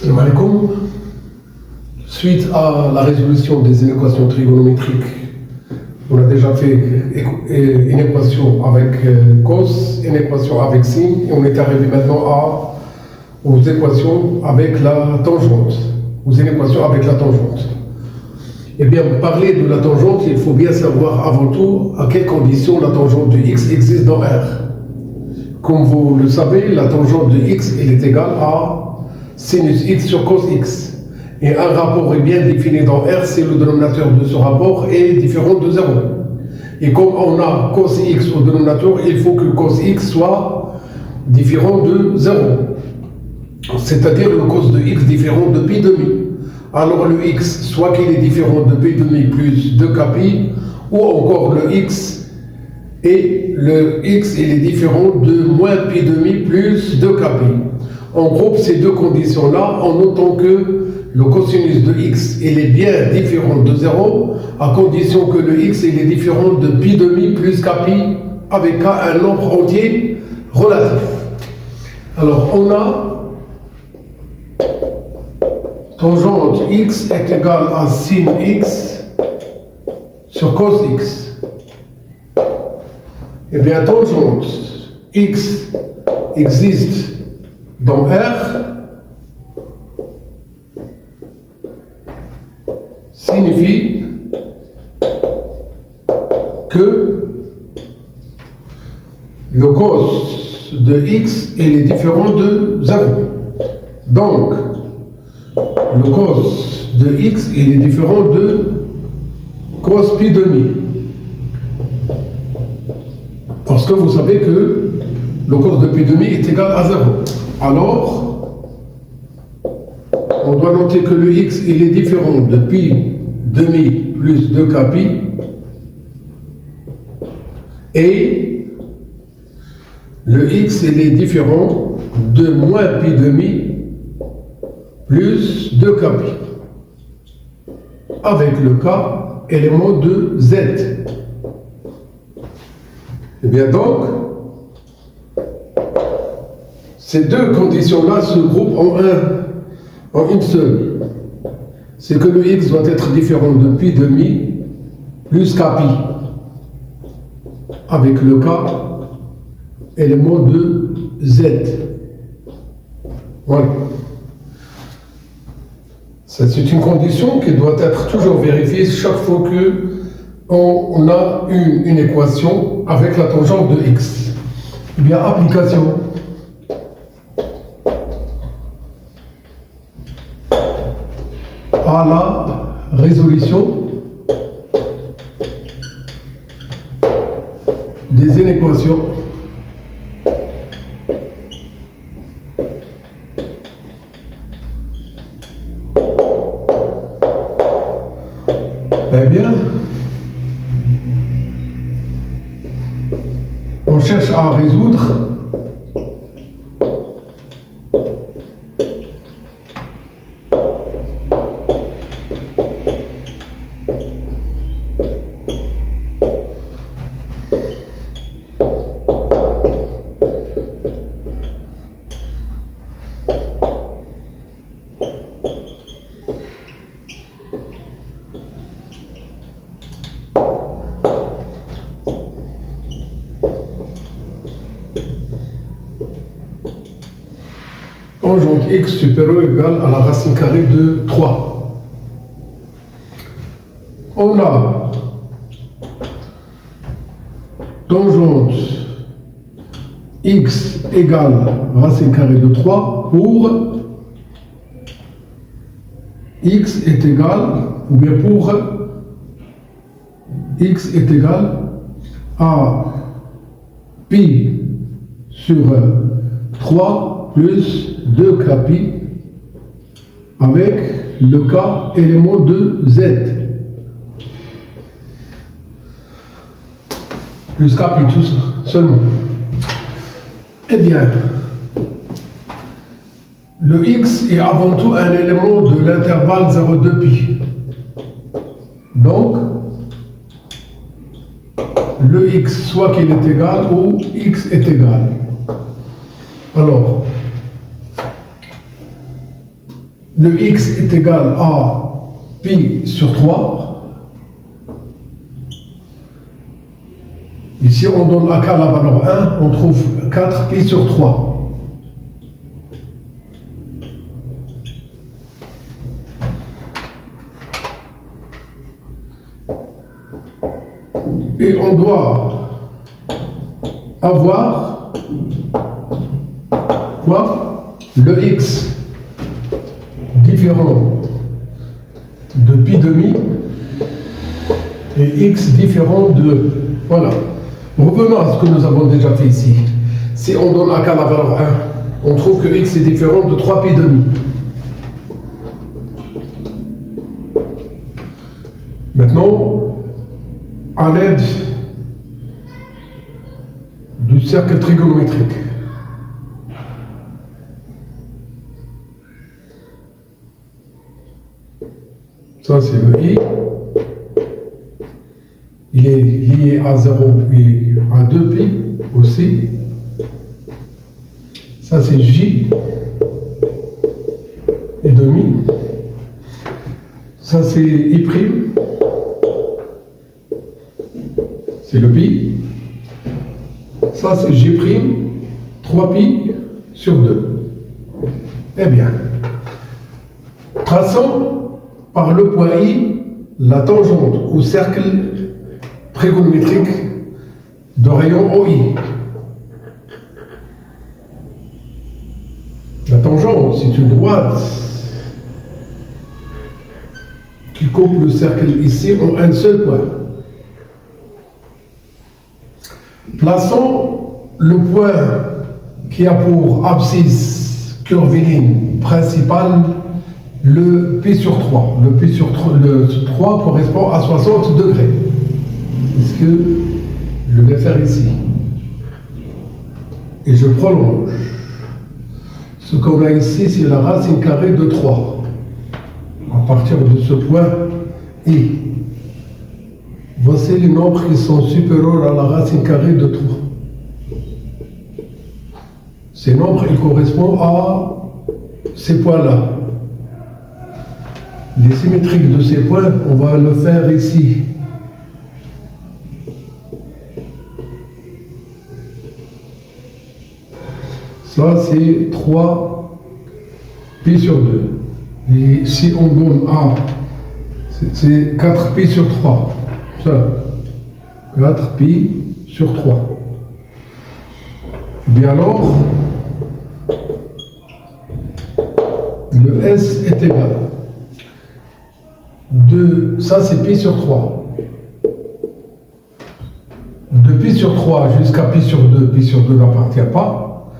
Salam alaikum. Suite à la résolution des inéquations trigonométriques, on a déjà fait une équation avec cos, une équation avec sin, et on est arrivé maintenant aux équations avec la tangente, aux inéquations avec la tangente. Eh bien, pour parler de la tangente, il faut bien savoir avant tout à quelles conditions la tangente de x existe dans R. Comme vous le savez, la tangente de x elle est égale à sinus x sur cos x. Et un rapport est bien défini dans R si le dénominateur de ce rapport est différent de 0. Et comme on a cos x au dénominateur, il faut que cos x soit différent de 0. C'est-à-dire le cos de x différent de pi demi. Alors le x, soit qu'il est différent de pi demi plus 2k pi, ou encore le x, et le x il est différent de moins pi demi plus 2k pi. On groupe ces deux conditions-là en notant que le cosinus de x il est bien différent de 0, à condition que le x il est différent de pi demi plus k pi avec k un nombre entier relatif. Alors on a tangente x est égale à sin x sur cos x. Eh bien, tangente x existe dans R signifie que le cos de x il est différent de 0. Donc, le cos de x il est différent de cos pi demi. Parce que vous savez que le cos de pi demi est égal à 0. Alors, on doit noter que le x il est différent de pi demi plus 2k pi et le x il est différent de moins pi demi plus 2k pi avec le k élément de z. Et bien donc, ces deux conditions-là se groupent en une seule. C'est que le x doit être différent de pi demi plus k pi avec le k élément de z. Voilà. C'est une condition qui doit être toujours vérifiée chaque fois qu'on a une équation avec la tangente de x. Eh bien, application. À la résolution des inéquations eh bien, on cherche à résoudre tangente x supérieur égale à la racine carrée de 3. On a tangente x égale racine carrée de 3 pour x est égal, ou bien pour x est égal à pi sur 3 plus 2k pi avec le k élément de z plus k pi tout seulement. Eh bien, le x est avant tout un élément de l'intervalle 0,2 pi. Donc, le x soit qu'il est égal ou x est égal. Alors, le x est égal à pi sur 3. Ici, on donne à k la valeur 1, on trouve 4 pi sur 3. Et on doit avoir quoi? Le x différent de pi demi et x différent de... Voilà. Revenons à ce que nous avons déjà fait ici. Si on donne à k la valeur 1, on trouve que x est différent de 3 pi demi. Maintenant, à l'aide du cercle trigonométrique, ça c'est le i, il est lié à 0 et à 2 pi aussi. Ça c'est j et demi. Ça c'est i prime. C'est le pi. Ça, c'est G', 3 pi sur 2. Eh bien, traçons par le point I la tangente au cercle trigonométrique de rayon OI. La tangente, c'est une droite qui coupe le cercle ici en un seul point. Plaçons le point qui a pour abscisse curviligne principale le pi sur 3. Le pi sur 3, le 3 correspond à 60 degrés. C'est ce que je vais faire ici. Et je prolonge. Ce qu'on a ici, c'est la racine carrée de 3. À partir de ce point I. Voici les nombres qui sont supérieurs à la racine carrée de 3. Ces nombres, ils correspondent à ces points-là. Les symétriques de ces points, on va le faire ici. Ça, c'est 3 pi sur 2. Et si on donne A, c'est 4 pi sur 3. Ça, 4 pi sur 3. Bien alors, le S est égal de, ça c'est pi sur 3. De pi sur 3 jusqu'à pi sur 2 n'appartient pas.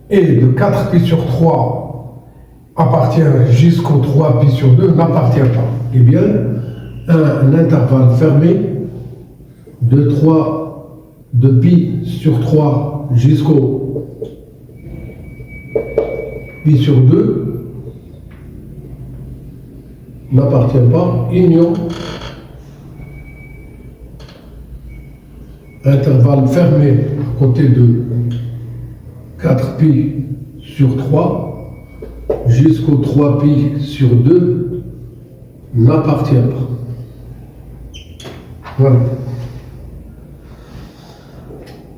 Et de 4 pi sur 3 appartient jusqu'au 3 pi sur 2 n'appartient pas. Eh bien, un intervalle fermé de pi sur 3 jusqu'au pi sur 2 n'appartient pas, union, intervalle fermé à côté de 4 pi sur 3 jusqu'au 3 pi sur 2 n'appartient pas. Voilà.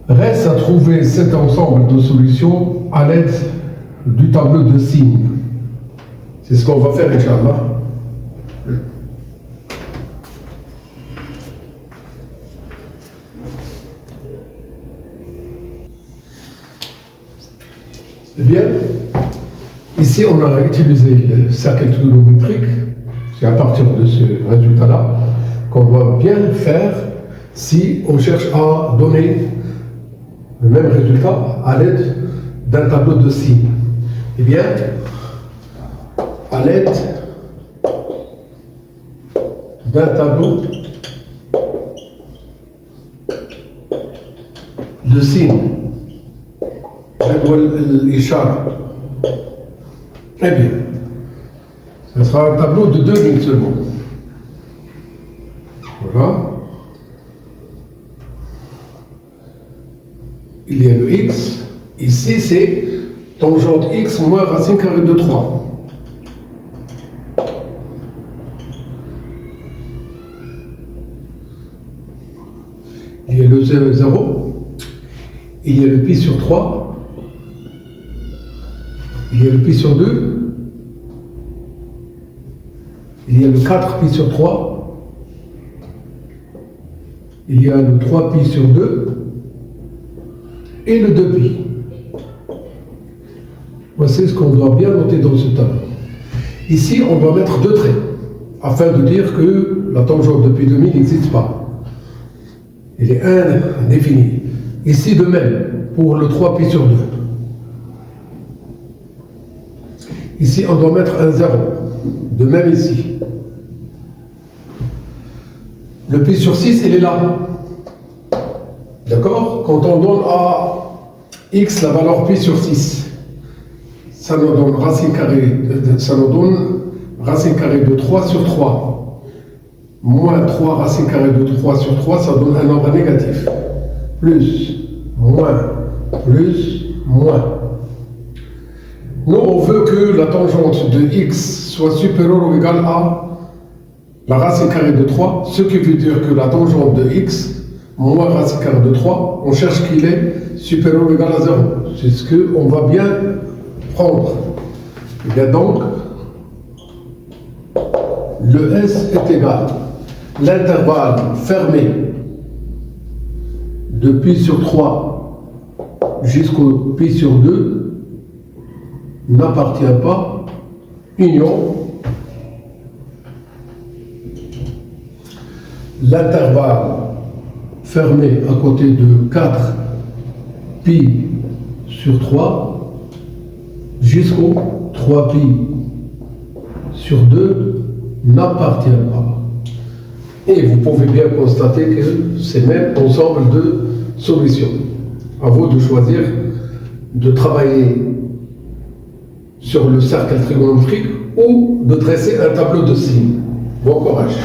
Reste à trouver cet ensemble de solutions à l'aide du tableau de signes. C'est ce qu'on va faire, Inch'Allah. Eh bien, ici on a utilisé le cercle trigonométrique. C'est à partir de ce résultat-là qu'on va bien faire si on cherche à donner le même résultat à l'aide d'un tableau de signes. Eh bien, à l'aide d'un tableau de signes, très bien. Ce sera un tableau de 2 lignes seulement. Voilà. Il y a le x. Ici, c'est tangente x moins racine carrée de 3. 0, il y a le pi sur 3, il y a le pi sur 2, il y a le 4 pi sur 3, il y a le 3 pi sur 2 et le 2 pi. Voici ce qu'on doit bien noter dans ce tableau. Ici, on doit mettre 2 traits afin de dire que la tangente de pi de mi n'existe pas. Il est indéfini. Ici, de même, pour le 3 pi sur 2. Ici, on doit mettre un 0. De même ici. Le pi sur 6, il est là. D'accord? Quand on donne à x la valeur pi sur 6, ça nous donne racine carrée de 3 sur 3. Moins 3 racine carrée de 3 sur 3, ça donne un nombre négatif. Plus, moins, plus, moins. Nous, on veut que la tangente de x soit supérieure ou égale à la racine carrée de 3, ce qui veut dire que la tangente de x, moins racine carrée de 3, on cherche qu'il est supérieur ou égal à 0. C'est ce qu'on va bien prendre. Et bien donc, le S est égal. L'intervalle fermé de pi sur 3 jusqu'au pi sur 2 n'appartient pas, union, l'intervalle fermé à côté de 4 pi sur 3 jusqu'au 3 pi sur 2 n'appartient pas. Et vous pouvez bien constater que c'est le même ensemble de solutions. À vous de choisir de travailler sur le cercle trigonométrique ou de dresser un tableau de signes. Bon courage.